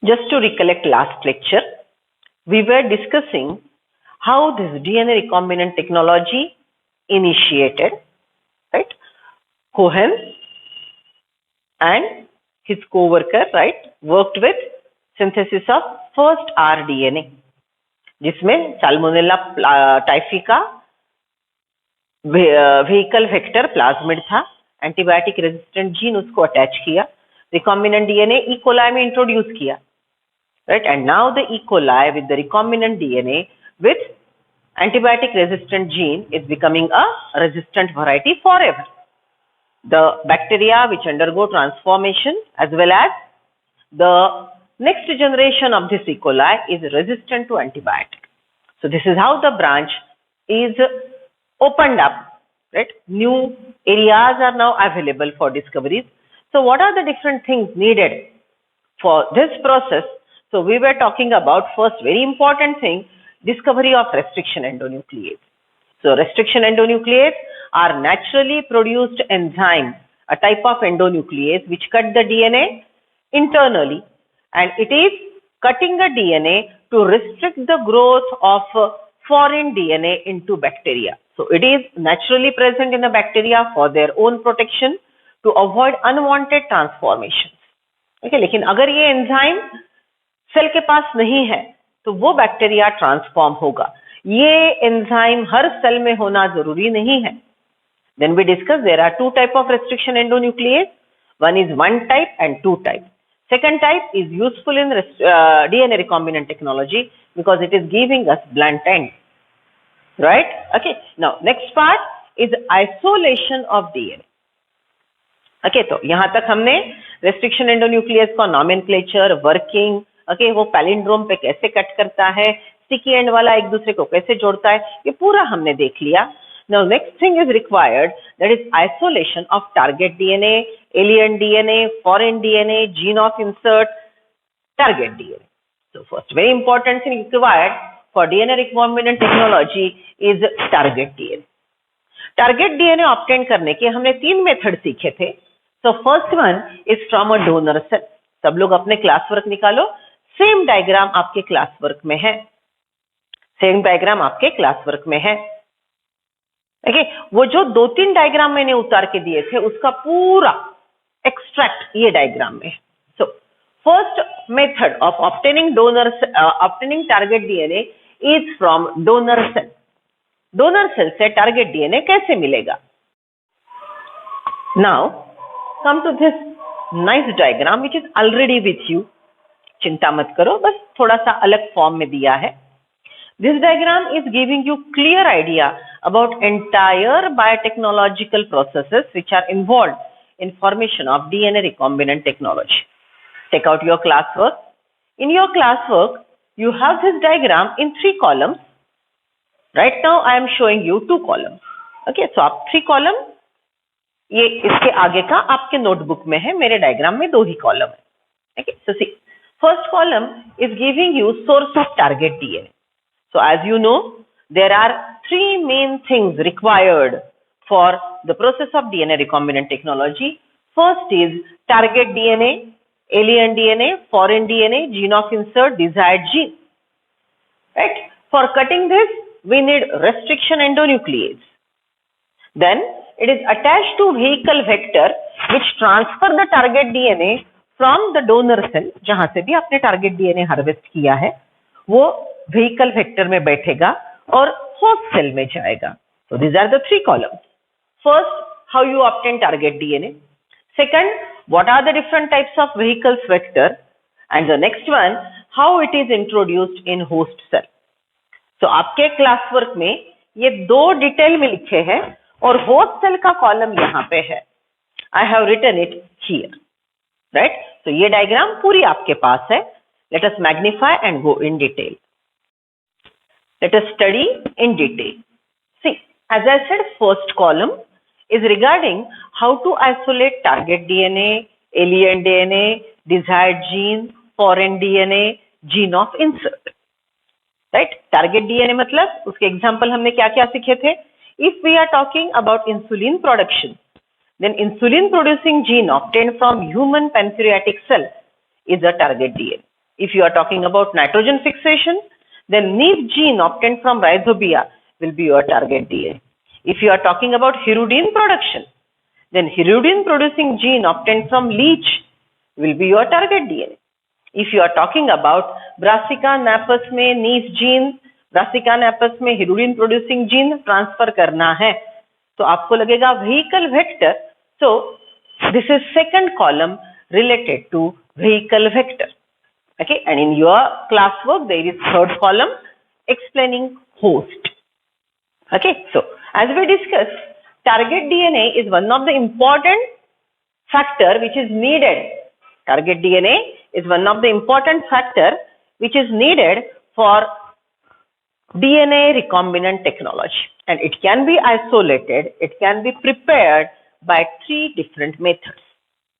Just to recollect last lecture, we were discussing how this DNA recombinant technology initiated, right? Cohen and his co-worker, right, worked with synthesis of first rDNA, जिसमें salmonella टाइफिका vehicle vector plasmid था, antibiotic resistant gene उसको attach किया, recombinant DNA E coli में introduce किया, right? And now the E. coli with the recombinant DNA with antibiotic resistant gene is becoming a resistant variety forever. The bacteria which undergo transformation as well as the next generation of this E. coli is resistant to antibiotic. So this is how the branch is opened up, right? New areas are now available for discoveries. So what are the different things needed for this process? So we were talking about first very important thing, discovery of restriction endonuclease. So restriction endonuclease are naturally produced enzymes, a type of endonuclease which cut the DNA internally, and it is cutting the DNA to restrict the growth of foreign DNA into bacteria. So it is naturally present in the bacteria for their own protection to avoid unwanted transformations. Okay, लेकिन अगर ये enzyme cell के पास नहीं है तो वो bacteria transform होगा. ये एंजाइम हर सेल में होना जरूरी नहीं है. Then we discuss there are two type of restriction endonuclease. One is one type and two type. Second type is useful in DNA recombinant technology because it is giving us blunt end. Right? Okay. Now next part is isolation of DNA. Okay, तो यहाँ तक हमने restriction endonuclease का nomenclature, working, okay, वो palindrome पे कैसे cut करता है, स्टिकी एंड वाला एक दूसरे को कैसे जोड़ता है, ये पूरा हमने देख लिया. Now next thing is required, that is isolation of target DNA, alien DNA, foreign DNA, gene of insert, target DNA. So first very important thing required for DNA recombinant technology is target DNA. Target DNA obtain करने के हमने 3 method सीखे थे. So first one is from a donor cell. सब लोग अपने class work निकालो. Same diagram आपके क्लास वर्क में है. सेम डायग्राम आपके क्लास वर्क में है. ओके, वो जो 2-3 डायग्राम मैंने उतार के दिए थे उसका पूरा एक्सट्रैक्ट ये डायग्राम में है. So first method of obtaining target DNA is from donor cell. Donor cell से टारगेट डीएनए कैसे मिलेगा? Now come to this nice diagram which is already with you. चिंता मत करो, बस थोड़ा सा अलग फॉर्म में दिया है. This diagram is giving you clear idea about entire biotechnological processes which are involved in formation of DNA recombinant technology. Take out your classwork. In your classwork, you have this diagram in 3 columns. Right now, I am showing you 2 columns. Okay, so आप 3 column, ये इसके आगे का आपके notebook में है, मेरे diagram में 2 ही कॉलम है. Okay, so see, first column is giving you source of target DNA. So as you know, there are 3 main things required for the process of DNA recombinant technology. First is target DNA, alien DNA, foreign DNA, gene of insert, desired gene. Right? For cutting this, we need restriction endonuclease. Then it is attached to vehicle vector which transfer the target DNA from the donor cell, जहां से भी आपने target DNA harvest किया है, वो vehicle vector में बैठेगा और host cell में जाएगा. So these are the 3 columns. First, how you obtain target DNA. Second, what are the different types of vehicles vector, and the next one, how it is introduced in host cell. So आपके class work में ये 2 detail में लिखे हैं और host cell का column यहाँ पे है. I have written it here. Right? So ये डायग्राम पूरी आपके पास है. Let us magnify and go in detail. Let us study in detail. See, as I said, first column is regarding how to isolate target DNA, alien DNA, desired gene, foreign DNA, gene of insert. Right? Target DNA मतलब उसके example हमने क्या क्या सीखे थे? If we are talking about insulin production, then insulin producing gene obtained from human pancreatic cell is a target DNA. If you are talking about nitrogen fixation, then NEAP gene obtained from rhizobia will be your target DNA. If you are talking about hirudine production, then hirudine producing gene obtained from leech will be your target DNA. If you are talking about Brassica napus में NEAP gene, Brassica napus में hirudine producing gene transfer करना है, तो आपको लगेगा vehicle vector. So this is second column related to vehicle vector. Okay, and in your classwork there is third column explaining host. Okay, so as we discussed, target DNA is one of the important factor which is needed. Target DNA is one of the important factor which is needed for DNA recombinant technology, and it can be isolated, it can be prepared by 3 different methods.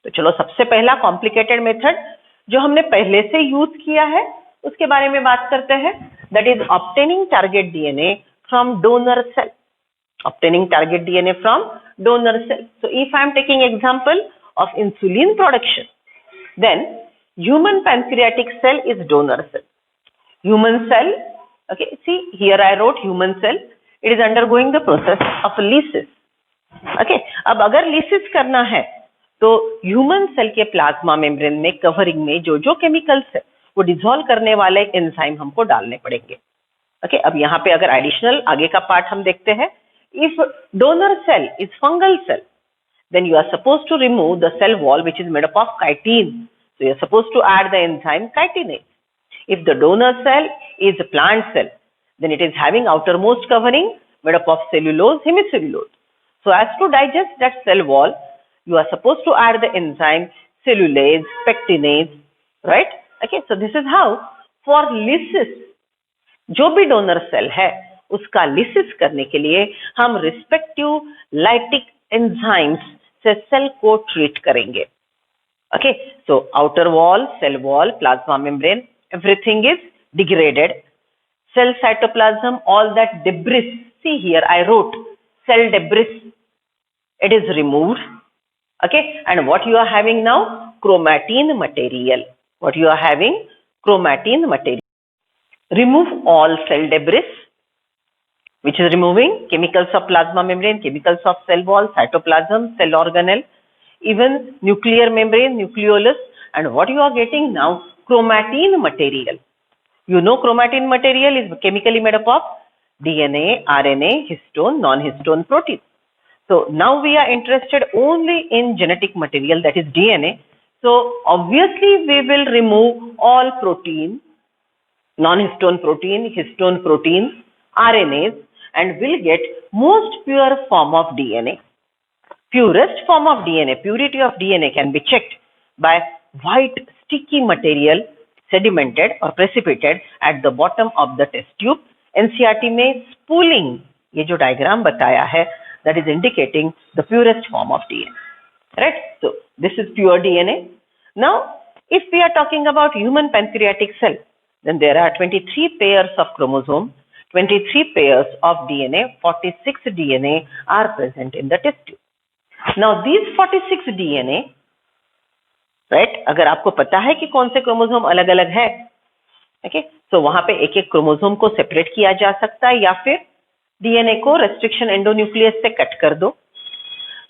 तो चलो सबसे पहला complicated method जो हमने पहले से use किया है उसके बारे में बात करते हैं. That is obtaining target DNA from donor cell. Obtaining target DNA from donor cell. So if I am taking example of insulin production, then human pancreatic cell is donor cell. Human cell, okay, see here I wrote human cell. It is undergoing the process of lysis. Okay, अब अगर lysis करना है तो human cell के plasma membrane में covering में जो जो केमिकल्स है वो डिसॉल्व करने वाले एंजाइम हमको डालने पड़ेंगे. ओके, अब यहाँ पे अगर एडिशनल आगे का पार्ट हम देखते हैं. If donor cell is fungal cell, then you are supposed to remove the cell wall which is made up of chitin. So you are supposed to add the enzyme chitinase. If the donor cell is a plant cell, then it is having outermost covering made up of cellulose, hemicellulose. So as to digest that cell wall, you are supposed to add the enzyme cellulase, pectinase, right? Okay, so this is how for lysis, जो भी donor cell है उसका lysis करने के लिए हम respective lytic enzymes से cell को treat करेंगे. Okay, so outer wall, cell wall, plasma membrane, everything is degraded. Cell cytoplasm, all that debris, see here I wrote cell debris, it is removed. Okay, and what you are having now? Chromatin material. What you are having? Chromatin material. Remove all cell debris, which is removing chemicals of plasma membrane, chemicals of cell wall, cytoplasm, cell organelle, even nuclear membrane, nucleolus, and what you are getting now? Chromatin material. You know chromatin material is chemically made up of DNA, RNA, histone, non-histone protein. So now we are interested only in genetic material, that is DNA. So obviously we will remove all protein, non-histone protein, histone protein, RNAs, and will get most pure form of DNA. Purest form of DNA, purity of DNA can be checked by white sticky material sedimented or precipitated at the bottom of the test tube. NCERT में spooling, ये जो diagram बताया है, that is indicating the purest form of DNA, right? So this is pure DNA. Now if we are talking about human pancreatic cell, then there are 23 pairs of chromosome, 23 pairs of DNA, 46 DNA are present in the test tube. Now these 46 DNA, right, अगर आपको पता है कि कौन से chromosome अलग अलग है, okay, so वहां पे एक एक क्रोमोसोम को सेपरेट किया जा सकता है या फिर डीएनए को रेस्ट्रिक्शन एंडोन्यूक्लियस से कट कर दो.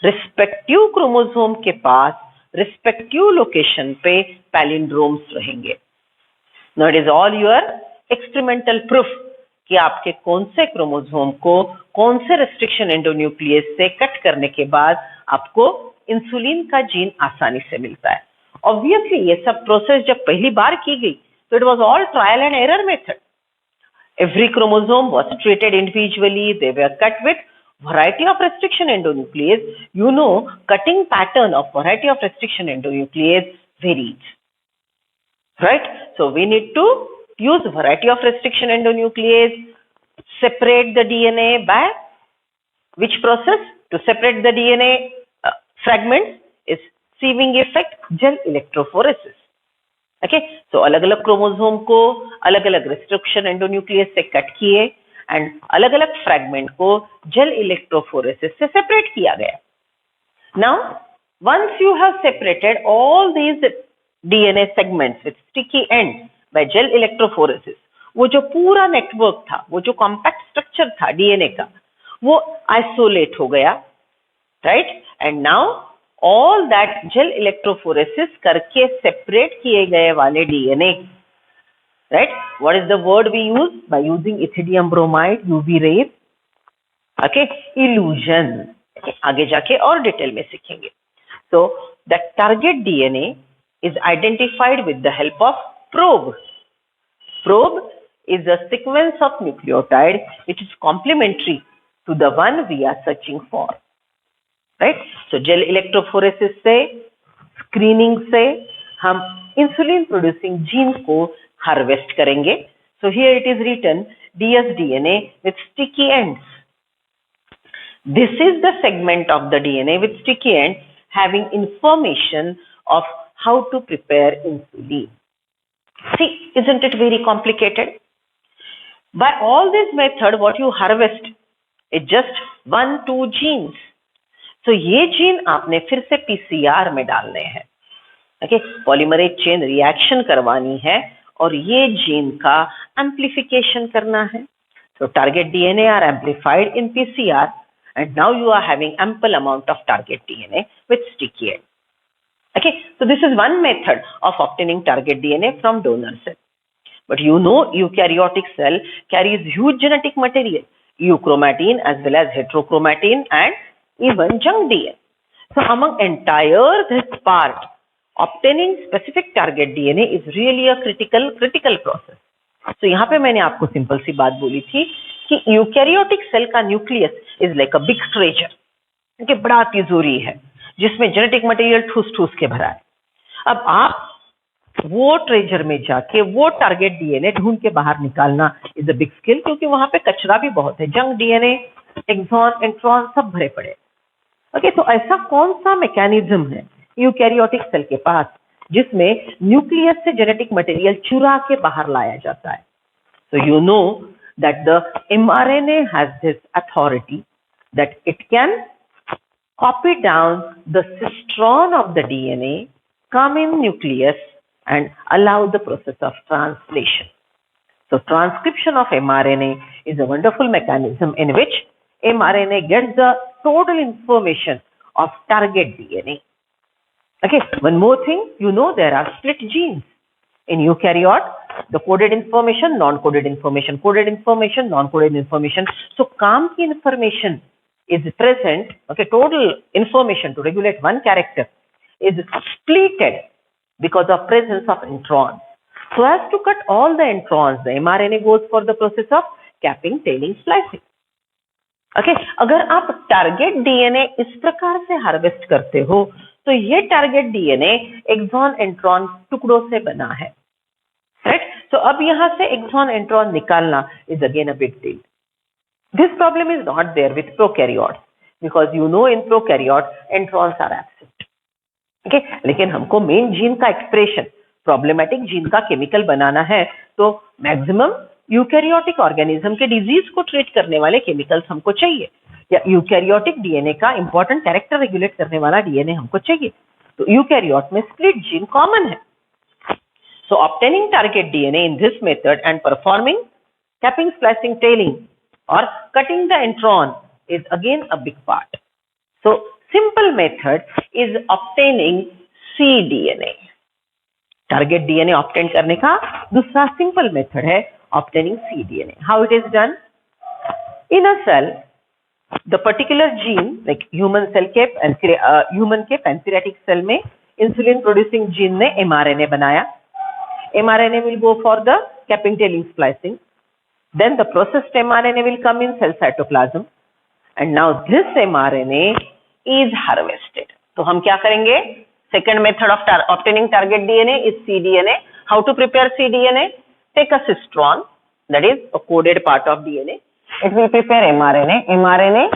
रिस्पेक्टिव क्रोमोसोम के पास रिस्पेक्टिव लोकेशन पे पैलिंड्रोम्स रहेंगे. Now it is all your experimental proof कि आपके कौन से क्रोमोसोम को कौन से रेस्ट्रिक्शन एंडोन्यूक्लियस से कट करने के बाद आपको इंसुलिन का जीन आसानी से मिलता है. ऑब्वियसली ये सब प्रोसेस जब पहली बार की गई तो it was all trial and error method. Every chromosome was treated individually. They were cut with variety of restriction endonuclease. You know, cutting pattern of variety of restriction endonuclease varies, right? So we need to use variety of restriction endonuclease, separate the DNA by which process? To separate the DNA fragments is sieving effect, gel electrophoresis. Okay, so अलग अलग chromosome को अलग अलग restriction endonuclease से cut किए and अलग अलग fragment को जेल इलेक्ट्रोफोरेसिस से सेपरेट किया गया. Now once you have separated all these DNA segments with sticky end by gel electrophoresis, वो जो पूरा नेटवर्क था, वो जो कॉम्पैक्ट स्ट्रक्चर था डीएनए का, वो आइसोलेट हो गया, right? And now all that gel electrophoresis करके सेपरेट किए गए वाले DNA, right? What is the word we use by using ethidium bromide UV rays? Okay, illusion. आगे जाके और डिटेल में सीखेंगे। So the target DNA is identified with the help of probe. Probe is a sequence of nucleotide which is complementary to the one we are searching for, right? So gel electrophoresis से, screening से हम insulin producing genes को harvest करेंगे. So here it is written dsDNA with sticky ends. This is the segment of the DNA with sticky ends having information of how to prepare insulin. See, isn't it very complicated? By all this method, what you harvest is just 1-2 genes. So ये gene आपने फिर से PCR में डालने हैं, okay? Polymerase chain reaction करवानी है और ये जीन का एम्प्लीफिकेशन करना है. So target DNA are amplified in PCR and now you are having ample amount of target DNA with sticky end. Okay, so this is one method of obtaining target DNA from donor cell. But you know, eukaryotic cell carries huge genetic material, euchromatin as well as heterochromatin and even junk DNA. So among entire this part, obtaining specific target DNA is really a critical process. So यहाँ पे मैंने आपको simple सी बात बोली थी कि eukaryotic cell का nucleus is like a big treasure, कि बड़ा तिजोरी है जिसमें जेनेटिक मटेरियल ठूस के भरा है. अब आप वो ट्रेजर में जाके वो टारगेट डीएनए ढूंढ के बाहर निकालना इज अ बिग स्किल, क्योंकि वहां पे कचरा भी बहुत है, जंक डीएनए, एक्सॉन, इंट्रॉन सब भरे पड़े. ओके, तो ऐसा कौन सा मैकेनिज्म है यूकैरियोटिक सेल के पास जिसमें न्यूक्लियस से जेनेटिक मटेरियल चुरा के बाहर लाया जाता है? So you know that the mRNA has this authority that it can copy down the cistron of the DNA, come in nucleus and allow the process of translation. So transcription of mRNA is a wonderful mechanism in which mRNA gets the total information of target DNA. Okay, one more thing, you know there are split genes. In eukaryote, the coded information, non-coded information, coded information, non-coded information. So काम की information is present, okay, total information to regulate one character is splitted because of presence of introns. So as to cut all the introns, the mRNA goes for the process of capping, tailing, splicing. Okay, अगर आप target DNA इस प्रकार से harvest करते हो तो ये target DNA axon intron टुकड़ों से बना है, राइट? तो अब यहाँ से एक्सॉन इंट्रॉन निकालना is again a big deal. This problem is not there with prokaryotes because you know in prokaryotes introns are absent. Okay, लेकिन हमको मेन जीन का एक्सप्रेशन, प्रॉब्लमेटिक जीन का केमिकल बनाना है, तो मैक्सिमम यूकैरियोटिक ऑर्गेनिज्म के disease को treat करने वाले केमिकल्स हमको चाहिए, या यूकैरियोटिक डीएनए का इंपॉर्टेंट कैरेक्टर रेगुलेट करने वाला डीएनए हमको चाहिए. तो यूकैरियोट में स्प्लिट जीन कॉमन है. So obtaining target DNA in this method and performing capping, splicing, tailing or cutting the intron is again a big part. So simple method is obtaining cDNA. Target DNA obtain करने का दूसरा simple method है obtaining cDNA. How it is done? In a cell, the particular gene like human के pancreatic cell में insulin producing gene ने mRNA बनाया. mRNA will go for the capping, tailing, splicing. Then the processed mRNA will come in cell cytoplasm and now this mRNA is harvested. तो हम क्या करेंगे? Second method of obtaining target DNA is cDNA. How to prepare cDNA? Take a cistron, that is a coded part of DNA. It will prepare mRNA. mRNA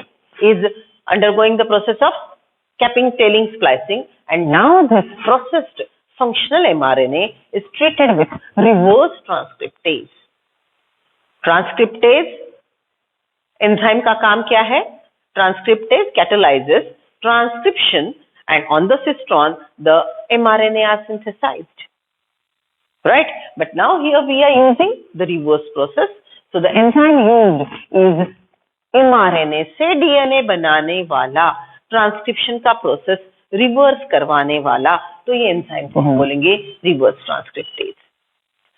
is undergoing the process of capping, tailing, splicing, and now this processed functional mRNA is treated with reverse transcriptase. Transcriptase enzyme का काम क्या है? Transcriptase catalyzes transcription and on the cistron the mRNA are synthesized, right? But now here we are using the reverse process. So the enzyme used is mRNA से DNA बनाने वाला, transcription का process reverse करवाने वाला, तो ये enzyme को हम बोलेंगे reverse transcriptase.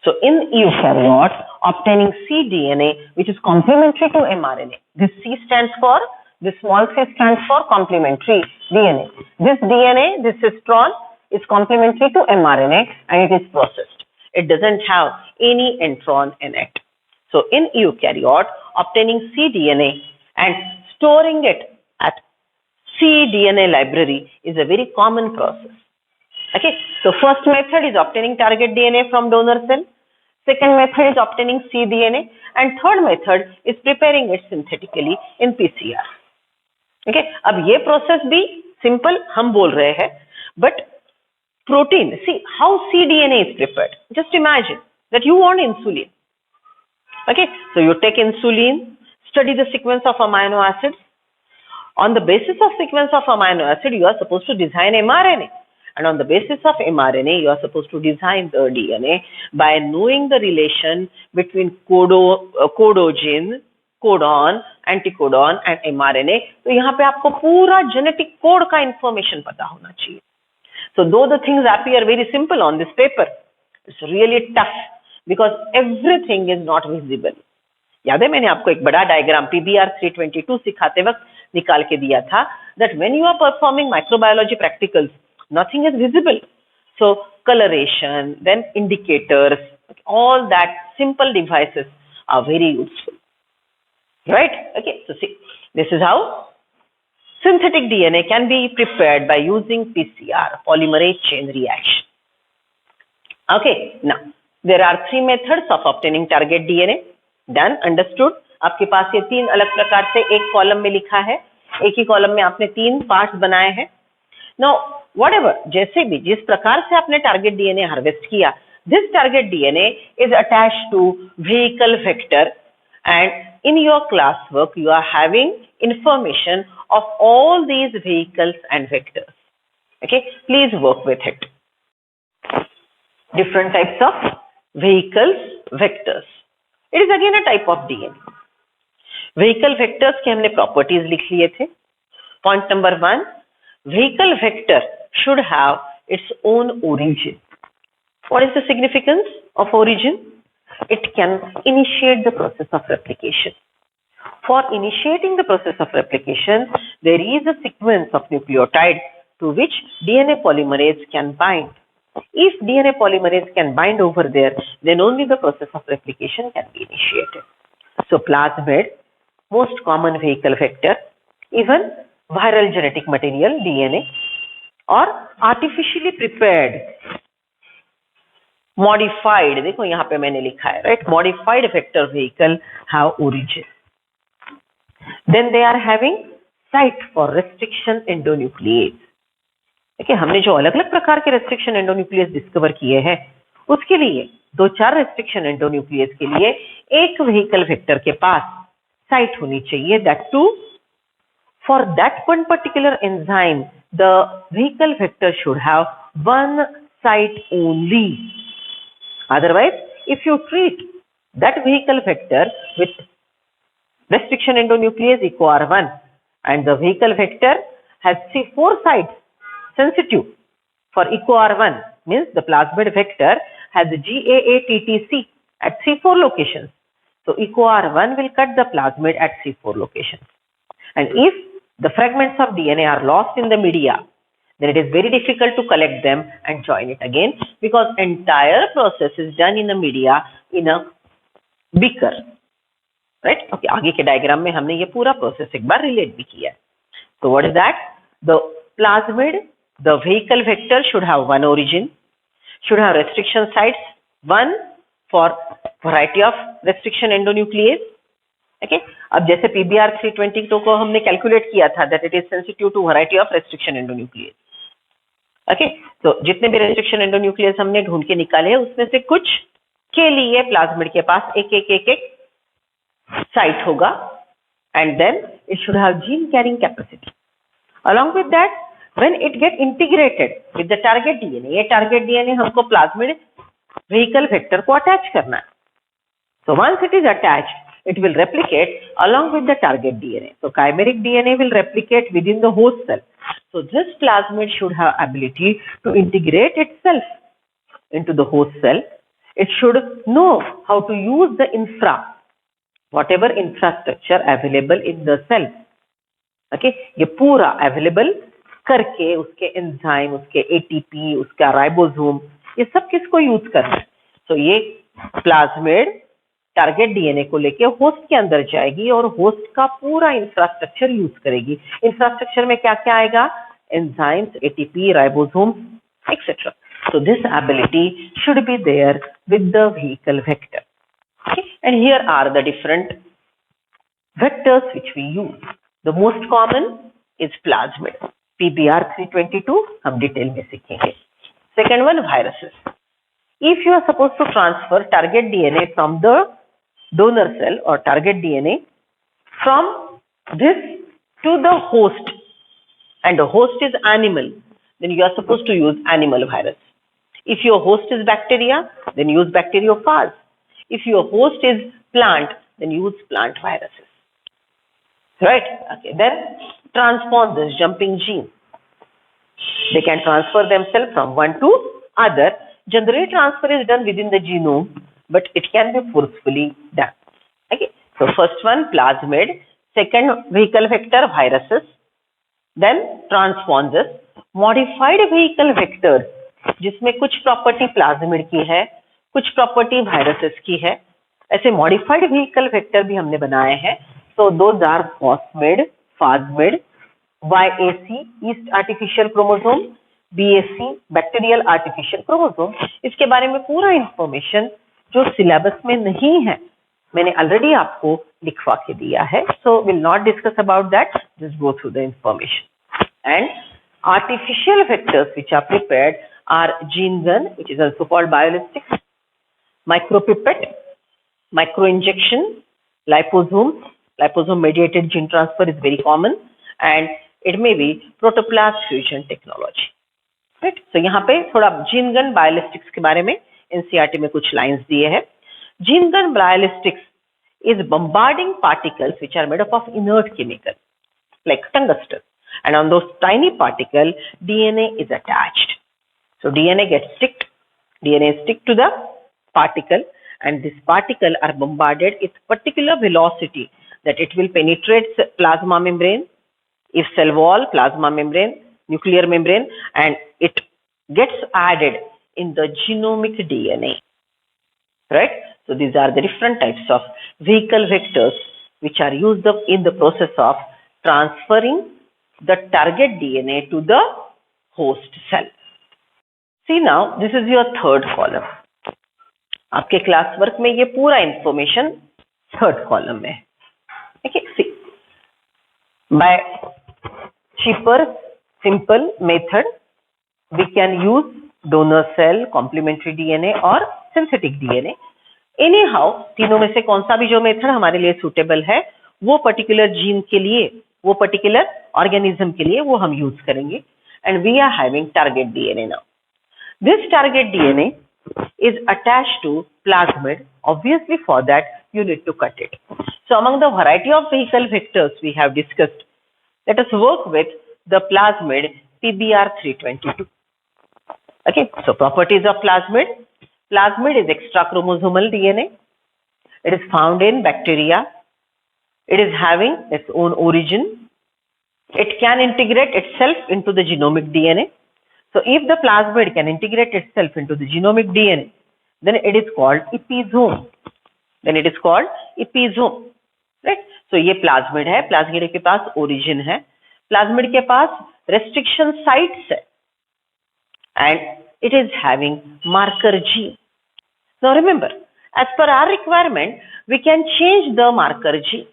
So in eukaryote, obtaining cDNA, which is complementary to mRNA. This C stands for, this small c stands for complementary DNA. This DNA, this cistron, is complementary to mRNA and it is processed. It doesn't have any intron in it. So in eukaryote, obtaining cDNA and storing it at cDNA library is a very common process. Okay, so first method is obtaining target DNA from donor cell. Second method is obtaining cDNA, and third method is preparing it synthetically in PCR. Okay, अब ये process भी simple हम बोल रहे हैं, but protein, see how cDNA is prepared. Just imagine that you want insulin. Okay, so you take insulin, study the sequence of amino acids. On the basis of sequence of amino acid, you are supposed to design mRNA. And on the basis of mRNA, you are supposed to design the DNA by knowing the relation between codon, anticodon and mRNA. तो यहाँ पे आपको पूरा genetic code का information पता होना चाहिए. So though the things appear very simple on this paper, it's really tough because everything is not visible. याद है मैंने आपको एक बड़ा डायग्राम PBR 322 सिखाते वक्त निकाल के दिया था that when you are performing microbiology practicals, nothing is visible. So coloration, then indicators, all that simple devices are very useful. Right? Okay, so see, this is how synthetic DNA can be prepared by using PCR, polymerase chain reaction. Okay, now there are three methods of obtaining target DNA. Done, understood? आपके पास ये तीन अलग प्रकार से एक column में लिखा है, एक ही कॉलम में आपने तीन पार्ट्स बनाए हैं. Now, whatever, जैसे भी जिस प्रकार से आपने टारगेट डीएनए हार्वेस्ट किया, this target DNA is attached to vehicle vector, and in your classwork you are having information of all these vehicles and vectors. Okay, please work with it. Different types of vehicles, vectors. It is again a type of DNA. Vehicle vectors के हमने properties लिख लिए थे. Point number 1, vehicle vector should have its own origin. What is the significance of origin? It can initiate the process of replication. For initiating the process of replication, there is a sequence of nucleotides to which DNA polymerase can bind. If DNA polymerase can bind over there, then only the process of replication can be initiated. So plasmid, most common vehicle vector, even viral genetic material DNA, or artificially prepared, modified, देखो यहाँ पे मैंने लिखा है, right? Modified vector vehicle have origin. Then they are having site for restriction endonuclease. देखिए हमने जो अलग अलग प्रकार के रेस्ट्रिक्शन एंडोन्यूक्लियस डिस्कवर किए हैं, उसके लिए 2-4 रेस्ट्रिक्शन एंडोन्यूक्लियस के लिए एक व्हीकल वेक्टर के पास साइट होनी चाहिए. That too for that one particular enzyme the vehicle vector should have one site only. Otherwise if you treat that vehicle vector with restriction endonuclease EcoR1 and the vehicle vector has 4 sites sensitive for EcoR1, means the plasmid vector has GAA-TTC at C4 locations. So EcoR1 will cut the plasmid at C4 locations. And if the fragments of DNA are lost in the media, then it is very difficult to collect them and join it again because entire process is done in the media in a beaker. Right? Okay, आगे के diagram में हमने ये पूरा process एक बार relate भी किया. So what is that? The plasmid, the vehicle vector should have one origin, should have restriction sites, one for variety of restriction endonuclease. Okay? अब जैसे PBR 322 को हमने कैलकुलेट किया था that it is sensitive to variety of restriction endonuclease. Okay? तो जितने भी restriction endonuclease हमने ढूंढ के निकाले हैं उसमें से कुछ के लिए प्लाज्मिड के पास एक साइट होगा and then it should have gene carrying capacity. Along with that, when it get integrated with the target DNA, ये target DNA हमको plasmid व्हीकल वेक्टर को अटैच करना है. So once it is attached, it will replicate along with the target DNA. So chimeric DNA will replicate within the host cell. So this plasmid should have ability to integrate itself into the host cell. It should know how to use the whatever infrastructure available in the cell. Okay, ये पूरा available करके उसके enzyme, उसके ATP, उसका ribosome, ये सब किसको use करना है. तो ये प्लाज्मिड टारगेट डीएनए को लेके होस्ट के अंदर जाएगी और होस्ट का पूरा इंफ्रास्ट्रक्चर यूज करेगी. इंफ्रास्ट्रक्चर में क्या क्या आएगा? Enzymes, ATP, ribosome, etcetera. So this ability should be there with the vehicle vector. Okay? And here are the different vectors which we use. The most common is plasmid. PBR322 हम detail में सीखेंगे. Second one, viruses. If you are supposed to transfer target DNA from the donor cell or target DNA from this to the host, and the host is animal, then you are supposed to use animal virus. If your host is bacteria, then use bacteriophage. If your host is plant, then use plant viruses. Right? Okay. Then transponders, jumping genes. They can transfer themselves from one to other. Generally, transfer is done within the genome, but it can be forcefully done. Okay. So first one, plasmid. Second, vehicle vector, viruses. Then transponders, modified vehicle vectors, जिसमें कुछ property plasmid की है, कुछ property viruses की है. ऐसे modified vehicle vector भी हमने बनाए हैं. So those are fosmid, fosmid, YAC yeast artificial chromosome, BAC bacterial artificial chromosome. इसके बारे में पूरा इंफॉर्मेशन जो सिलेबस में नहीं है मैंने ऑलरेडी आपको लिखवा के दिया है. So will not discuss about that, just go through the information. And artificial vectors which are prepared are gene gun, which is also called biolistics, micropipette, microinjection, liposome mediated gene transfer is very common, and it may be protoplast fusion technology. Right? So यहाँ पे थोड़ा gene gun biolistics के बारे में NCERT में कुछ lines दिए हैं. Gene gun biolistics is bombarding particles which are made up of inert chemicals like tungsten. And on those tiny particles, DNA is attached. So DNA stick to the particle, and this particle are bombarded with particular velocity that it will penetrate plasma membrane, if cell wall, plasma membrane, nuclear membrane, and it gets added in the genomic DNA. Right? So these are the different types of vehicle vectors which are used up in the process of transferring the target DNA to the host cell. See now, this is your third column. आपके class work में ये पूरा information third column में है. Okay, see, by cheaper, simple method, we can use donor cell, complementary DNA और synthetic DNA. Anyhow, तीनों में से कौन सा भी जो मेथड हमारे लिए सुटेबल है वो पर्टिकुलर जीन के लिए, वो पर्टिकुलर ऑर्गेनिज्म के लिए वो हम यूज करेंगे. And we are having target DNA now. This target DNA is attached to plasmid. Obviously for that you need to cut it. So among the variety of vehicle vectors we have discussed, let us work with the plasmid PBR322. Okay, so properties of plasmid. Plasmid is extra chromosomal DNA. It is found in bacteria. It is having its own origin. It can integrate itself into the genomic DNA. So if the plasmid can integrate itself into the genomic DNA, then it is called episome. Right? So ये plasmid है. Plasmid के पास origin है. Plasmid के पास restriction sites है. And it is having marker gene. Now remember, as per our requirement, we can change the marker gene.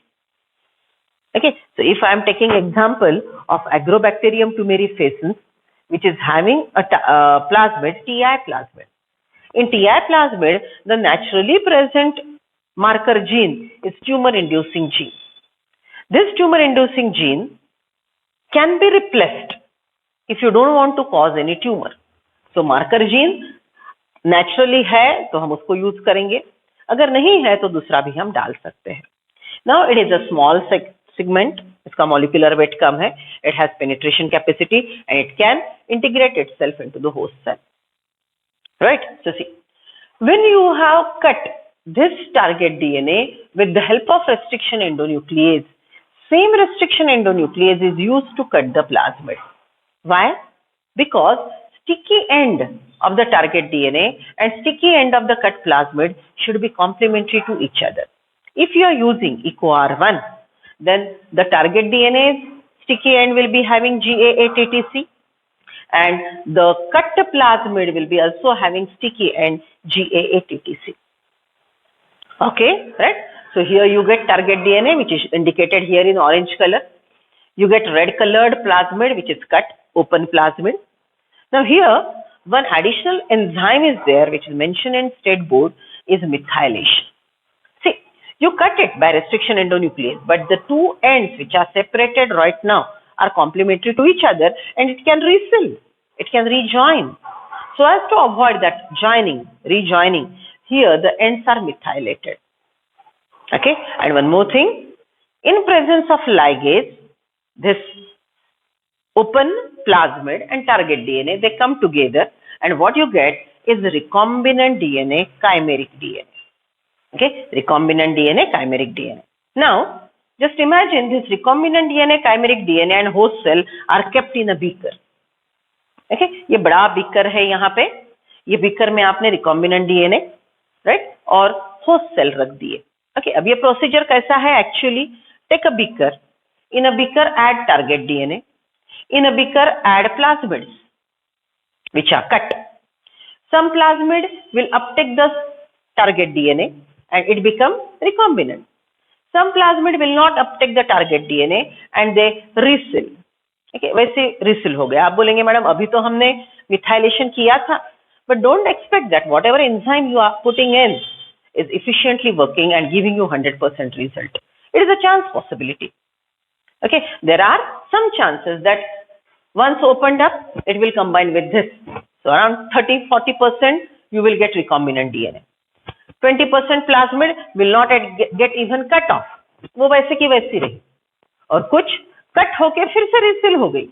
Okay, so if I am taking example of Agrobacterium tumefaciens, which is having a plasmid, TI plasmid. In TI plasmid, the naturally present marker gene is tumor-inducing gene. This tumor-inducing gene can be replaced if you don't want to cause any tumor. So marker gene naturally है तो हम उसको use करेंगे, अगर नहीं है तो दूसरा भी हम डाल सकते हैं. Now it is a small segment, इसका मॉलिक्यूलर वेट कम है, it has penetration capacity and it can integrate itself into the host cell. Right, so see, when you have cut this target DNA with the help of restriction endonuclease, same restriction endonuclease is used to cut the plasmid. Why? Because sticky end of the target DNA and sticky end of the cut plasmid should be complementary to each other. If you are using EcoR1, then the target DNA's sticky end will be having GAA-TTC, and the cut plasmid will be also having sticky end GAA-TTC. Okay, right? So here you get target DNA, which is indicated here in orange color. You get red colored plasmid, which is cut, open plasmid. Now here, one additional enzyme is there, which is mentioned in state board, is methylation. See, you cut it by restriction endonuclease, but the two ends which are separated right now are complementary to each other, and it can refill, it can rejoin. So as to avoid that rejoining, here the ends are methylated. Okay, and one more thing, in presence of ligase, this open plasmid and target DNA, they come together, and what you get is recombinant DNA, chimeric DNA. Okay, recombinant DNA, chimeric DNA. Now, just imagine this recombinant DNA, chimeric DNA and host cell are kept in a beaker. Okay, ये बड़ा beaker है यहाँ पे, ये beaker में आपने recombinant DNA, right, और host cell रख दिए. Okay, अब ये प्रोसीजर कैसा है? Actually, take a beaker, in a beaker add target DNA, in a beaker add plasmids which are cut. Some plasmid will uptake the target DNA and it become recombinant. Some plasmid will not uptake the target DNA and they refill. Okay, वैसे रिसिल हो गया. आप बोलेंगे madam अभी तो हमने methylation किया था, but don't expect that whatever enzyme you are putting in is efficiently working and giving you 100% result. It is a chance possibility. Okay, there are some chances that once opened up, it will combine with this. So around 30-40% you will get recombinant DNA. 20% plasmid will not get even cut off. वो वैसे की वैसी रही. और कुछ cut होके फिर से रिसिल हो गई,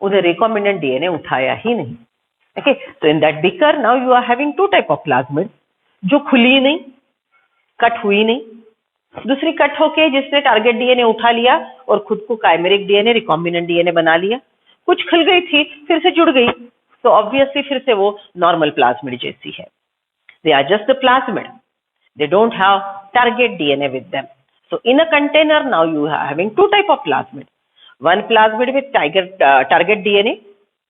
उधर recombinant DNA उठाया ही नहीं. Okay, so in that beaker now you are having two type of plasmid, जो खुली नहीं, कट हुई नहीं, दूसरी कट होके जिसने टारगेट डीएनए उठा लिया और खुद को काइमेरिक डीएनए, रिकॉम्बिनेंट डीएनए बना लिया. कुछ खिल गई थी फिर से जुड़ गई, तो ऑब्वियसली फिर से वो नॉर्मल प्लाज्मिड जैसी है. They are just the plasmid. They don't have target DNA with them. So in a container now you are having two type of plasmid. One plasmid with target DNA,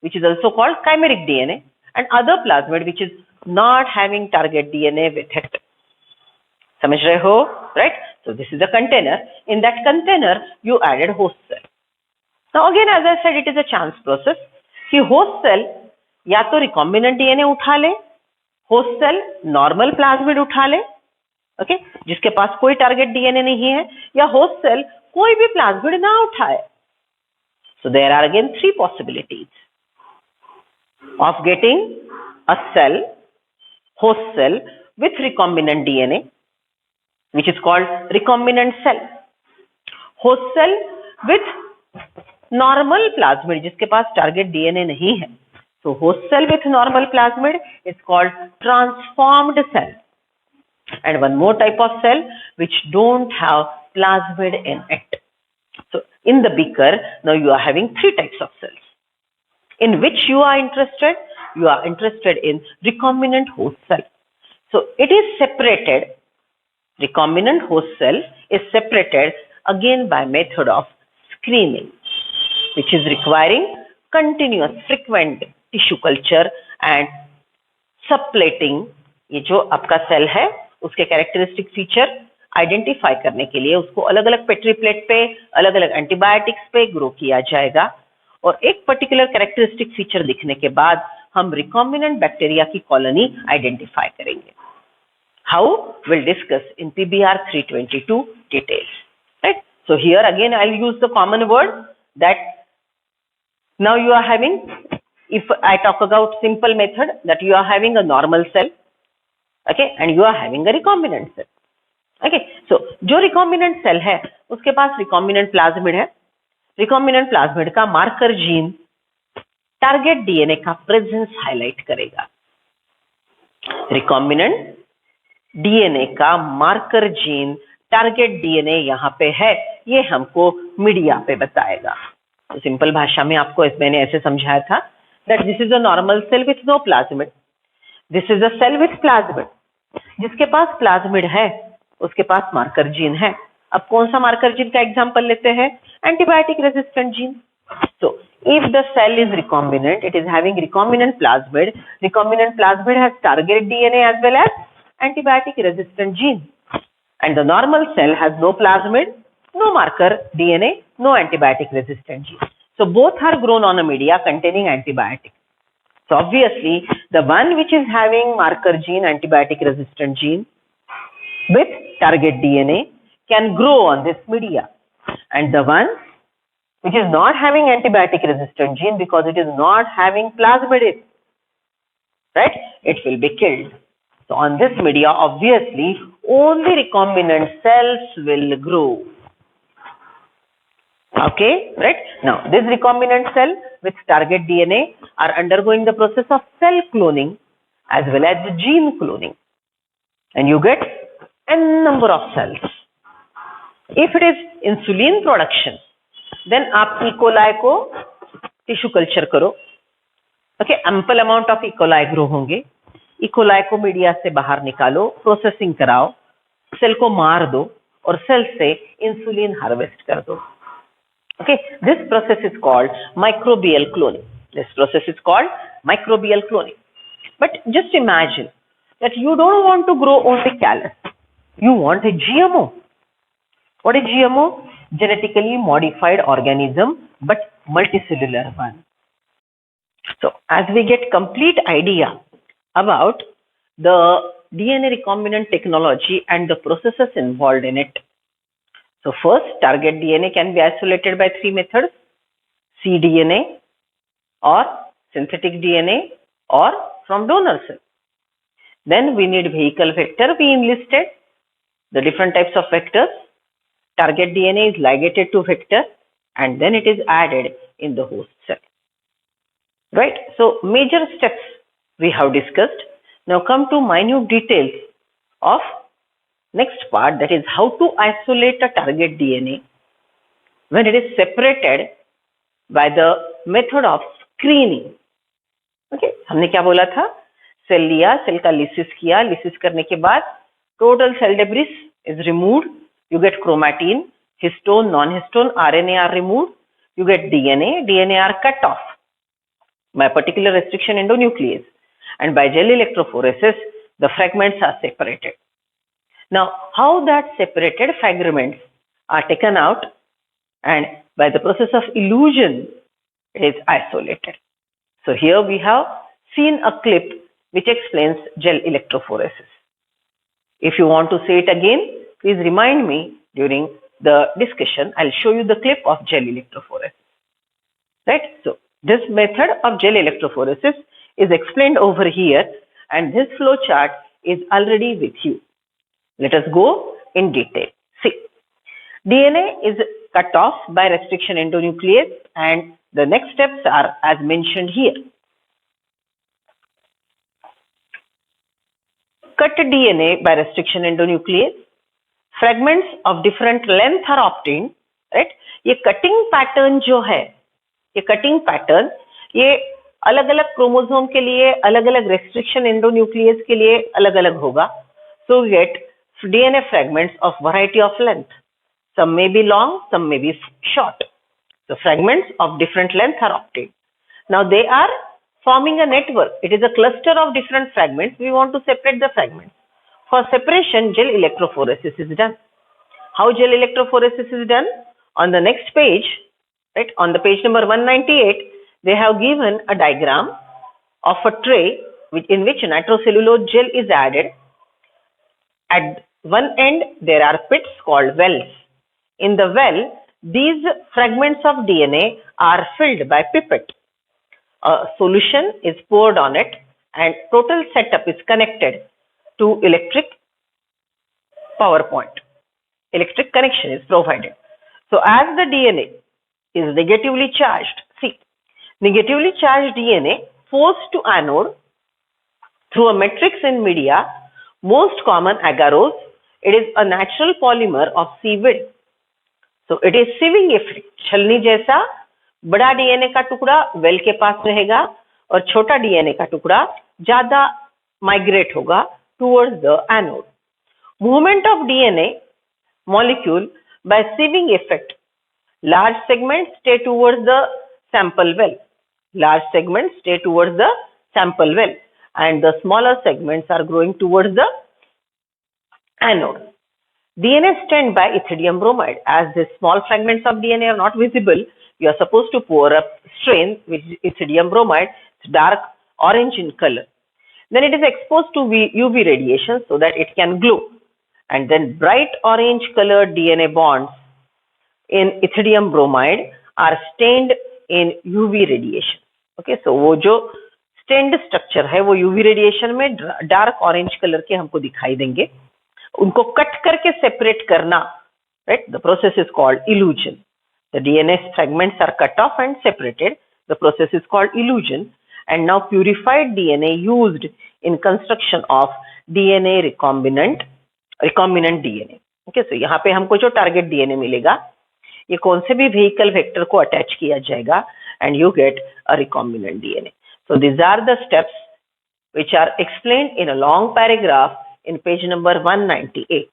which is also called chimeric DNA, and other plasmid which is not having target DNA with it. समझ रहे हो? Right? So this is a container. In that container you added host cell. Now again, as I said, it is a chance process. कि host cell या तो recombinant DNA उठा ले, host cell normal plasmid उठा ले, okay, जिसके पास कोई target DNA नहीं है, या host cell कोई भी plasmid ना उठाए. So there are again three possibilities of getting a cell, host cell with recombinant DNA, which is called recombinant cell. Host cell with normal plasmid, जिसके पास target DNA नहीं है. So host cell with normal plasmid is called transformed cell. And one more type of cell which don't have plasmid in it. So in the beaker, now you are having three types of cells. In which you are interested? You are interested in recombinant host cell. So it is separated, recombinant host cell is separated again by method of screening, which is requiring continuous frequent tissue culture and subplating. ये जो आपका cell है उसके characteristic feature identify करने के लिए उसको अलग अलग पेट्री प्लेट पे, अलग अलग एंटीबायोटिक्स पे ग्रो किया जाएगा, और एक पर्टिकुलर कैरेक्टरिस्टिक फीचर दिखने के बाद हम रिकॉम्बिनेंट बैक्टीरिया की कॉलोनी आइडेंटिफाई करेंगे. How will discuss in PBR 322 details. Right, so here again I will use the common word that now you are having if I talk about simple method, that you are having a normal cell, okay, and you are having a recombinant cell. Okay, so जो recombinant cell है उसके पास recombinant plasmid है. recombinant plasmid का marker gene target DNA का presence highlight करेगा. recombinant DNA का marker gene target DNA यहाँ पे है, ये हमको मीडिया पे बताएगा. तो सिंपल भाषा में आपको मैंने ऐसे समझाया था that this is a normal cell with no plasmid. This is a cell with plasmid. जिसके पास प्लाज्मिड है उसके पास मार्कर जीन है. अब कौन सा मार्कर जीन का एग्जांपल लेते हैं? Antibiotic resistant gene. So if the cell is recombinant, it is having recombinant plasmid. Recombinant plasmid has target DNA as well as antibiotic resistant gene. And the normal cell has no plasmid, no marker DNA, no antibiotic resistant gene. So both are grown on a media containing antibiotic. So obviously the one which is having marker gene, antibiotic resistant gene with target DNA can grow on this media, and the one which is not having antibiotic resistant gene, because it is not having plasmid, right, it will be killed. So on this media obviously only recombinant cells will grow. Okay, right? Now this recombinant cell with target DNA are undergoing the process of cell cloning as well as gene cloning, and you get n number of cells. If it is insulin production, then आप E. coli को tissue culture करो. Okay, ample amount of E. coli grow होंगे. E. coli को media से बाहर निकालो, processing कराओ, cell को मार दो और सेल से इंसुलिन हार्वेस्ट कर दो. Okay, this process is called microbial cloning. This process is called microbial cloning. But just imagine that you don't want to grow only callus. You want a GMO. What is GMO? Genetically modified organism, but multicellular one. So as we get complete idea about the DNA recombinant technology and the processes involved in it. So first, target DNA can be isolated by three methods: cDNA or synthetic DNA or from donor cell. Then we need vehicle vector. We enlisted the different types of vectors. Target DNA is ligated to vector and then it is added in the host cell. Right? So major steps we have discussed. Now come to minute details of next part, that is how to isolate a target DNA when it is separated by the method of screening. Okay, हमने क्या बोला था? Cell लिया, cell का lysis किया, lysis करने के बाद total sale debris is removed. You get chromatin, histone, non-histone, RNA are removed. You get DNA, DNA are cut off by particular restriction endonuclease, and by gel electrophoresis the fragments are separated. Now how that separated fragments are taken out, and by the process of elution it is isolated. So here we have seen a clip which explains gel electrophoresis. If you want to say it again, please remind me during the discussion. I'll show you the clip of gel electrophoresis. Right? So this method of gel electrophoresis is explained over here, and this flow chart is already with you. Let us go in detail. See, DNA is cut off by restriction endonuclease, and the next steps are as mentioned here. Cut DNA by restriction endonuclease. Fragments of different length are obtained. Right? ये cutting pattern जो है, ये cutting pattern ये अलग अलग chromosome के लिए, अलग अलग restriction endonuclease के लिए अलग अलग होगा. So we get DNA fragments of variety of length. Some may be long, some may be short. So fragments of different length are obtained. Now they are forming a network. It is a cluster of different fragments. We want to separate the fragments. For separation, gel electrophoresis is done. How gel electrophoresis is done? On the next page, right, on the page number 198, they have given a diagram of a tray in which nitrocellulose gel is added. At one end, there are pits called wells. In the well, these fragments of DNA are filled by pipette. a solution is poured on it and total setup is connected to electric power point. Electric connection is provided. So as the DNA is negatively charged, see, negatively charged DNA forced to anode through a matrix in media, most common agarose. It is a natural polymer of seaweed. So it is sieving effect. छलनी जैसा बड़ा DNA का टुकड़ा well के पास रहेगा और छोटा DNA का टुकड़ा ज्यादा माइग्रेट होगा towards the anode. Movement of DNA molecule by sieving effect. Large segments stay towards the sample well. Large segments stay towards the sample well, and the smaller segments are growing towards the anode. DNA stained by ethidium bromide. As the small fragments of DNA are not visible, you are supposed to pour a strain with ethidium bromide. It's dark orange in color. Then it is exposed to UV radiation so that it can glow. And then bright orange colored DNA bonds in ethidium bromide are stained in UV radiation. Okay, so वो जो stained structure है वो UV radiation में dark orange color के हमको दिखाई देंगे. उनको कट करके separate करना, right? The process is called elution. The DNA fragments are cut off and separated. The process is called elution. And now purified DNA used in construction of DNA recombinant DNA. Okay, so यहाँ पे हमको जो target DNA मिलेगा ये कौन से भी vehicle vector को attach किया जाएगा and you get a recombinant DNA. So these are the steps which are explained in a long paragraph in page number 198.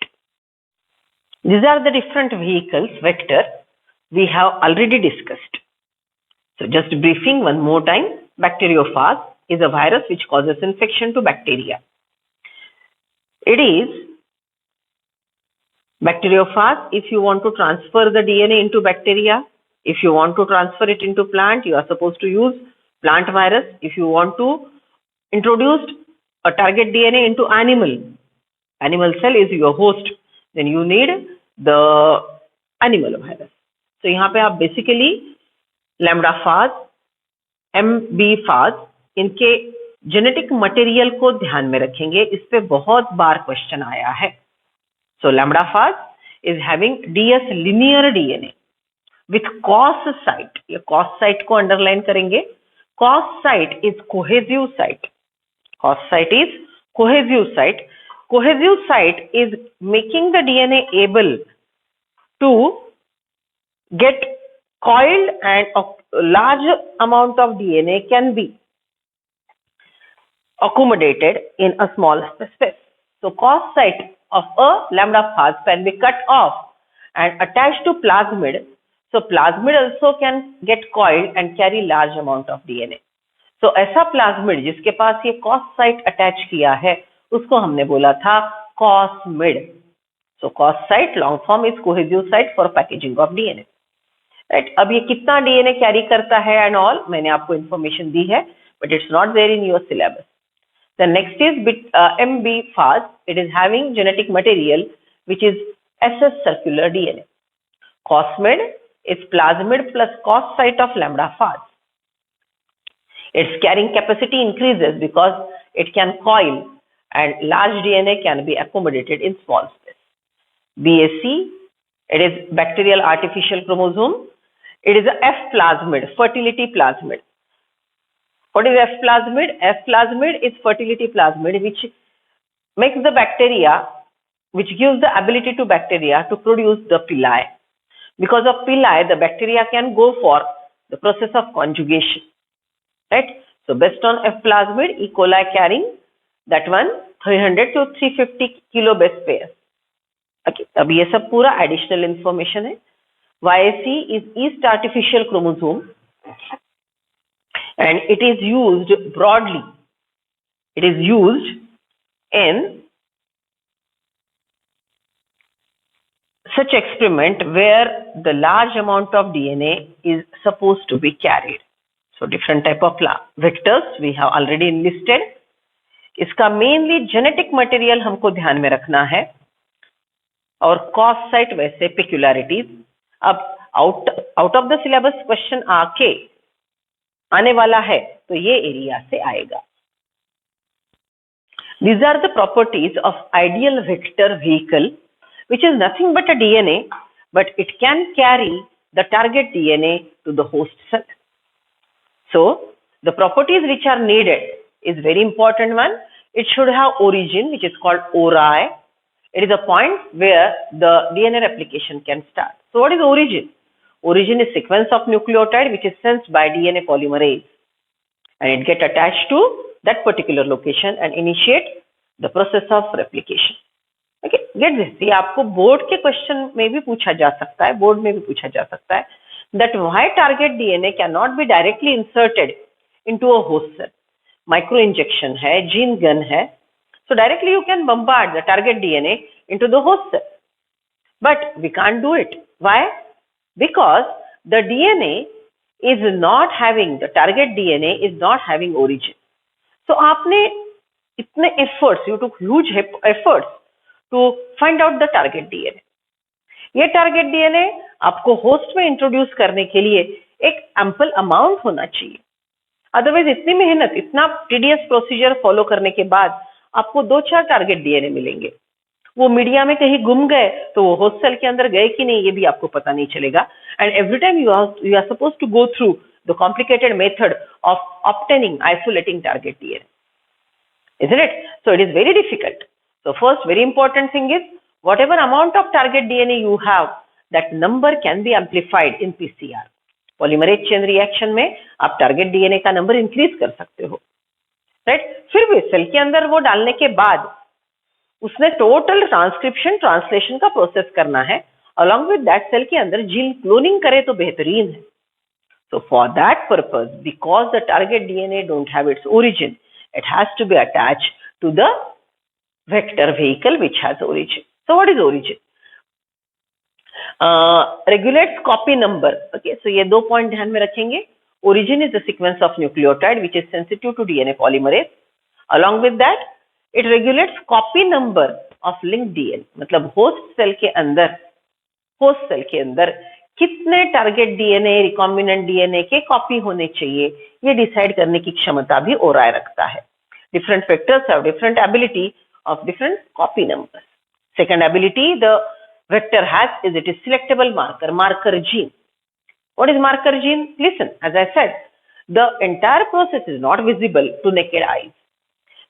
These are the different vehicles vector we have already discussed. So just briefing one more time. Bacteriophage is a virus which causes infection to bacteria. It is bacteriophage. If you want to transfer the DNA into bacteria, if you want to transfer it into plant, you are supposed to use plant virus. If you want to introduce a target DNA into animal cell is your host, then you need the animal virus. So यहाँ पे आप basically lambda phage, MB phage, इनके genetic material को ध्यान में रखेंगे. इस पे बहुत बार क्वेश्चन आया है. So lambda phage is having DS linear DNA with cos site. ये cos site को अंडरलाइन करेंगे. Cos site is cohesive site. Cos site is cohesive site. Cohesive site is making the DNA able to get coiled, and a large amount of DNA can be accommodated in a small space. So cos site of a lambda phage can be cut off and attached to plasmid. So plasmid also can get coiled and carry large amount of DNA. So ऐसा plasmid जिसके पास ये cos site attach किया है उसको हमने बोला था cosmid. So cos site long form is cohesive site for packaging of DNA. Right? अब ये कितना DNA कैरी करता है and all मैंने आपको information दी है, but it's not there in your syllabus. The next is MB phage. It is having genetic material which is SS circular DNA. Cosmid is plasmid plus cos site of lambda phage. Its carrying capacity increases because it can coil and large DNA can be accommodated in small space. BAC, it is bacterial artificial chromosome. It is a F plasmid, fertility plasmid. What is F plasmid? F plasmid is fertility plasmid which makes the bacteria, which gives the ability to bacteria to produce the pili. Because of pili, the bacteria can go for the process of conjugation. Right? So based on F plasmid, E. coli carrying that one 300 to 350 kilo base pairs. Okay, अब ये सब पूरा additional information है. YAC is yeast artificial chromosome and it is used broadly. It is used in such experiment where the large amount of DNA is supposed to be carried. So different type of vectors we have already enlisted. इसका mainly genetic material हमको ध्यान में रखना है और cos site वैसे peculiarities. अब out of the syllabus question आने वाला है तो ये एरिया से आएगा। These are the properties of ideal vector vehicle, which is nothing but a DNA, but it can carry the target DNA to the host cell. So the properties which are needed is very important one. It should have origin, which is called ori. It is a point where the DNA replication can start. So what is origin? Origin is sequence of nucleotide which is sensed by DNA polymerase, and it get attached to that particular location and initiate the process of replication. Okay, get this. ये आपको board के question में भी पूछा जा सकता है, board में भी पूछा जा सकता है, that why target DNA cannot be directly inserted into a host cell. Micro injection है, gene gun है, so directly you can bombard the target DNA into the host cell, but we can't do it. Why? Because the DNA is not having, the target DNA is not having origin. So आपने इतने efforts, you took huge efforts to find out the target DNA. ये target DNA आपको host में introduce करने के लिए एक ample amount होना चाहिए. Otherwise इतनी मेहनत, इतना tedious procedure follow करने के बाद आपको 2-4 target DNA मिलेंगे. वो मीडिया में कहीं गुम गए तो वो होस्ट सेल के अंदर गए कि नहीं ये भी आपको पता नहीं चलेगा. And every time you are suppose to go through the complicated method of obtaining isolating target DNA, isn't it? So it is very difficult. So first very important thing is whatever amount of target DNA you have, that number can be amplified in PCR. Polymerase chain reaction में आप target DNA का number increase कर सकते हो, right? फिर भी cell के अंदर वो डालने के बाद उसने टोटल ट्रांसक्रिप्शन ट्रांसलेशन का प्रोसेस करना है. अलॉन्ग विद दैट सेल के अंदर जीन क्लोनिंग करे तो बेहतरीन है. So for that purpose, because the target DNA don't have its origin, it has to be attached to the vector vehicle which has origin. So what is origin? Regulates copy number. Okay, so ये 2 point ध्यान में रखेंगे. Origin is the sequence of nucleotide which is sensitive to DNA polymerase. Along with that, it regulates copy number of linked DNA. मतलब host cell के अंदर कितने target DNA recombinant DNA के copy होने चाहिए, ये डिसाइड करने की क्षमता भी ओराई रखता है. Different vectors have different ability of different copy numbers. Second ability the vector has is it is selectable marker gene. What is marker gene? Listen, as I said, the entire process is not visible to naked eyes.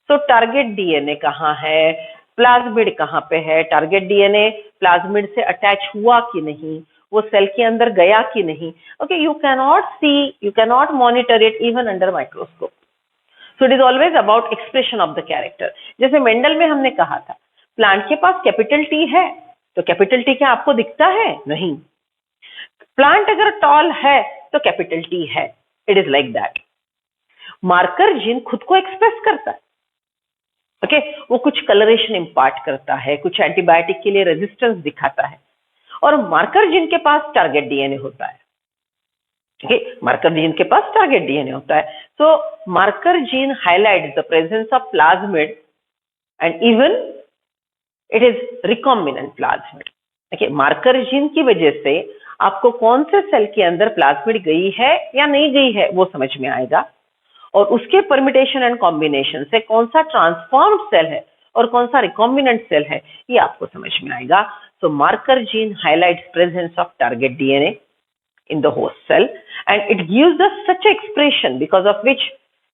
So target DNA कहाँ है, plasmid कहाँ पे है, target DNA plasmid से attach हुआ कि नहीं, वो सेल के अंदर गया कि नहीं. Okay, you cannot see, you cannot monitor it even under microscope. So it is always about expression of the character. जैसे मेंडल में हमने कहा था, प्लांट के पास कैपिटल टी है तो कैपिटल टी क्या आपको दिखता है? नहीं. प्लांट अगर टॉल है तो कैपिटल टी है. It is like that. Marker gene खुद को एक्सप्रेस करता है. ओके, वो कुछ कलरेशन इंपार्ट करता है, कुछ एंटीबायोटिक के लिए रेजिस्टेंस दिखाता है, और मार्कर जीन के पास टारगेट डीएनए होता है. ओके, मार्कर जीन के पास टारगेट डीएनए होता है. So marker gene highlights the presence of plasmid and even it is recombinant plasmid. Okay, marker gene की वजह से आपको कौन से सेल के अंदर प्लाज्मिड गई है या नहीं गई है वो समझ में आएगा, और उसके परमिटेशन एंड कॉम्बिनेशन से कौन सा ट्रांसफॉर्म्ड सेल है और कौन सा रिकॉम्बिनेंट सेल है ये आपको समझ में आएगा. So marker gene highlights presence of target DNA in the host cell, and it gives us such expression because of which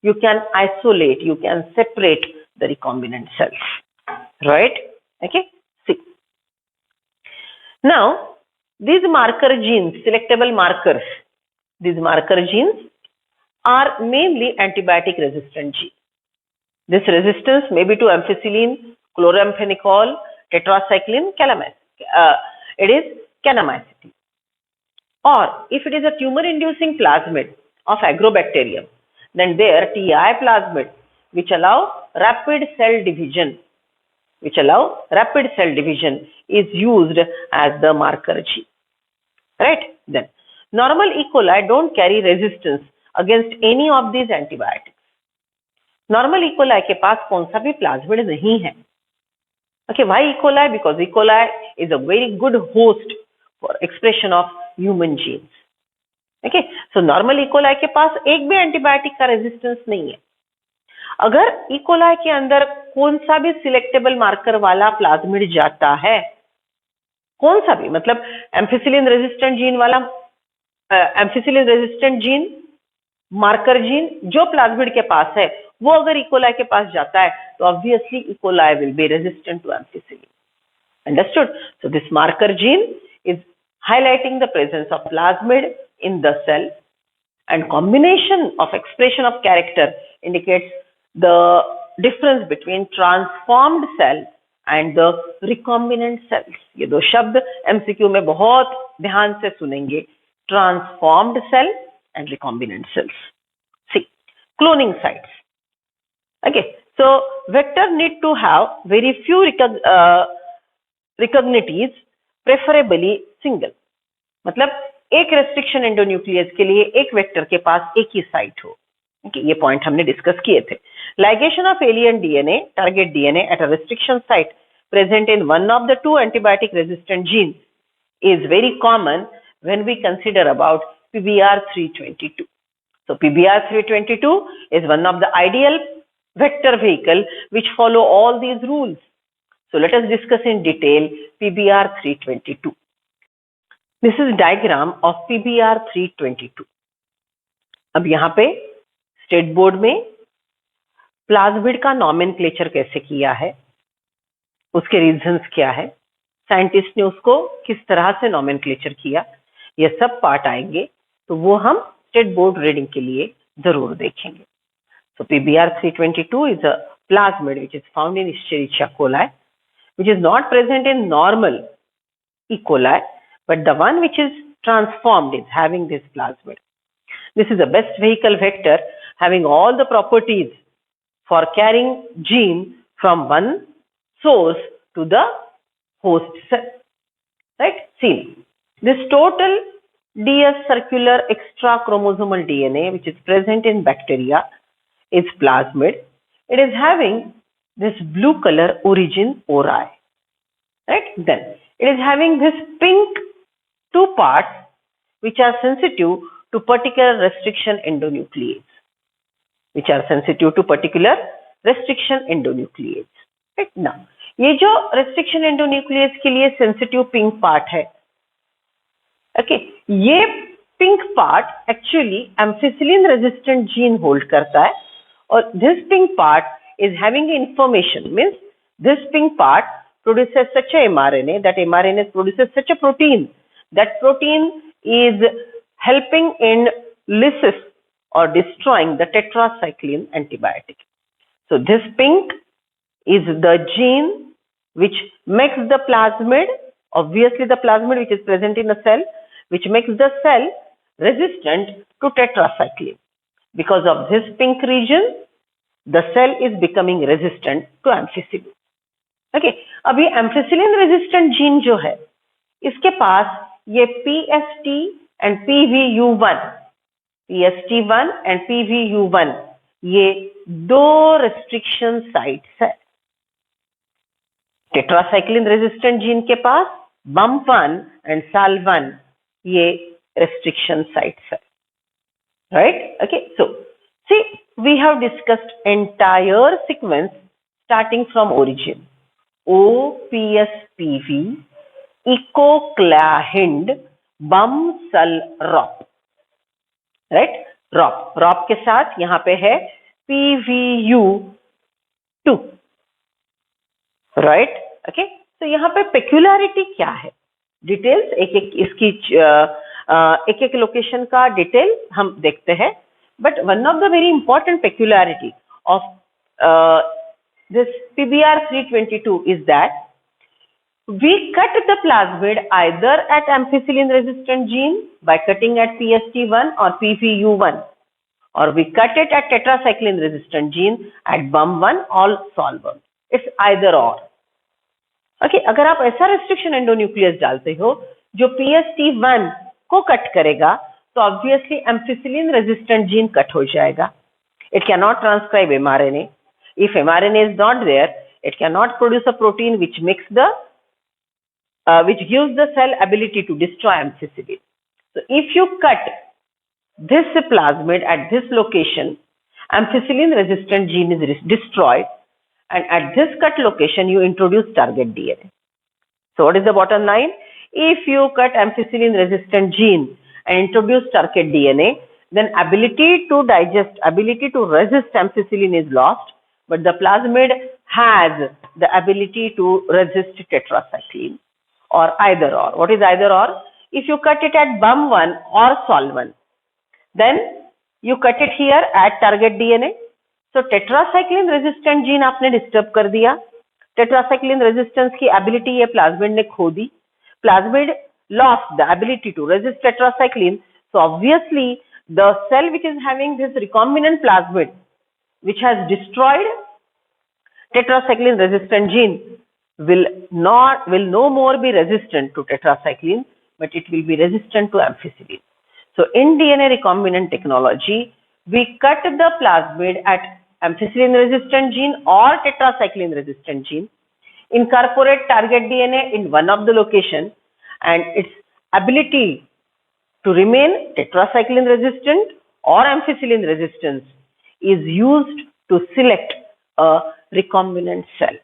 you can isolate, you can separate the recombinant cells, right? Okay, see. Now these marker genes, selectable markers, these marker genes are mainly antibiotic resistant genes. This resistance may be to ampicillin, chloramphenicol, tetracycline, calamine. It is kanamycin. Or if it is a tumor inducing plasmid of agrobacterium, then there TI plasmid which allow rapid cell division is used as the marker gene, right? Then normal E. coli don't carry resistance against any of these antibiotics. Normal E. coli के पास कौन सा भी plasmid नहीं है. Okay, why E. coli? Because E. coli is a very good host for expression of human genes. Okay, so normal E coli के पास एक भी antibiotic का रेजिस्टेंस नहीं है। अगर इकोलाई के अंदर कौन सा भी सिलेक्टेबल मार्कर वाला प्लाज्मिड जाता है, कौन सा भी, मतलब एम्फिसिलिन रेजिस्टेंट जीन वाला, ampicillin resistant gene, marker gene जो प्लाज्मिड के पास है, वो अगर इकोलाई के पास जाता है तो obviously E coli will be resistant to ampicillin. Understood? So this marker gene is highlighting the presence of plasmid in the cell, and combination of expression of character indicates the difference between transformed cell and the recombinant cells. ये दो शब्द MCQ में बहुत ध्यान से सुनेंगे, transformed cell and recombinant cells. See, cloning sites. Okay, so vector need to have very few रिकॉग्निटीज, preferably single, मतलब एक रेस्ट्रिक्शन एंडोन्यूक्लियस के लिए एक वेक्टर के पास एक ही साइट हो। ये पॉइंट हमने डिस्कस किए थे। Ligation of alien DNA, target DNA at a restriction site present in one of the two antibiotic resistant gene is very common when we consider about PBR322. So PBR322 is one of the ideal vector vehicle which follow all these rules. So let us discuss in detail PBR322. This is diagram of PBR322. अब यहाँ पे state board में plasmid का nomenclature कैसे किया है, उसके reasons क्या है, साइंटिस्ट ने उसको किस तरह से नॉमेनक्लेचर किया, ये सब पार्ट आएंगे, तो वो हम स्टेट बोर्ड रीडिंग के लिए जरूर देखेंगे। So PBR322 is a plasmid which is found in Escherichia coli, which is not present in normal E. coli, but the one which is transformed is having this plasmid. This is the best vehicle vector having all the properties for carrying gene from one source to the host cell. Right? See, this total DS circular extra chromosomal DNA which is present in bacteria is plasmid. It is having this blue color origin ori, right? Then it is having this pink two parts which are sensitive to particular restriction endonuclease, right? Now ये जो restriction endonuclease के लिए sensitive pink part है, okay, ये pink part actually ampicillin resistant gene hold करता है, और this pink part is having information, means this pink part produces such a mRNA, that mRNA produces such a protein, that protein is helping in lysis or destroying the tetracycline antibiotic. So this pink is the gene which makes the plasmid, obviously the plasmid which is present in a cell, which makes the cell resistant to tetracycline. Because of this pink region, the cell is becoming resistant to ampicillin. Okay, अभी ampicillin resistant gene जो है, इसके पास ये PST and PVU1, PST1 and PVU1, ये दो restriction sites है। tetracycline resistant gene के पास BUMP1 and SAL1, ये restriction sites है, right? Okay, so see, we have discussed entire sequence starting from origin. OPSPV, EcoClaHInd, BUM-SAL-ROP, right? ROP के साथ यहाँ पे है PVU2, right? Okay, तो यहाँ पे peculiarity क्या है? डिटेल्स एक इसकी एक लोकेशन का डिटेल हम देखते हैं, but one of the very important peculiarity of this PBR322 is that we cut the plasmid either at ampicillin resistant gene by cutting at PST1 or PVU1, or we cut it at tetracycline resistant gene at BUM1 or SAL1. It's either or. Okay, अगर आप ऐसा restriction endonuclease डालते हो जो PST1 को cut करेगा, तो obviously ampicillin resistant gene cut हो जाएगा. It cannot transcribe mRNA. If mRNA is not there, it cannot produce a protein which makes the which gives the cell ability to destroy ampicillin. So if you cut this plasmid at this location, ampicillin resistant gene is destroyed, and at this cut location you introduce target DNA. So what is the bottom line? If you cut ampicillin resistant gene and introduce target DNA, then ability to digest, ability to resist ampicillin is lost, but the plasmid has the ability to resist tetracycline, or either or. What is either or? If you cut it at BUM1 or SOL1, then you cut it here at target DNA. So tetracycline resistant gene आपने disturb कर दिया, tetracycline resistance की ability ये plasmid ने खो दी, plasmid lost the ability to resist tetracycline. So obviously the cell which is having this recombinant plasmid which has destroyed tetracycline resistant gene will no more be resistant to tetracycline, but it will be resistant to ampicillin. So in DNA recombinant technology, we cut the plasmid at ampicillin resistant gene or tetracycline resistant gene, incorporate target DNA in one of the location, and its ability to remain tetracycline resistant or ampicillin resistance is used to select a recombinant cell.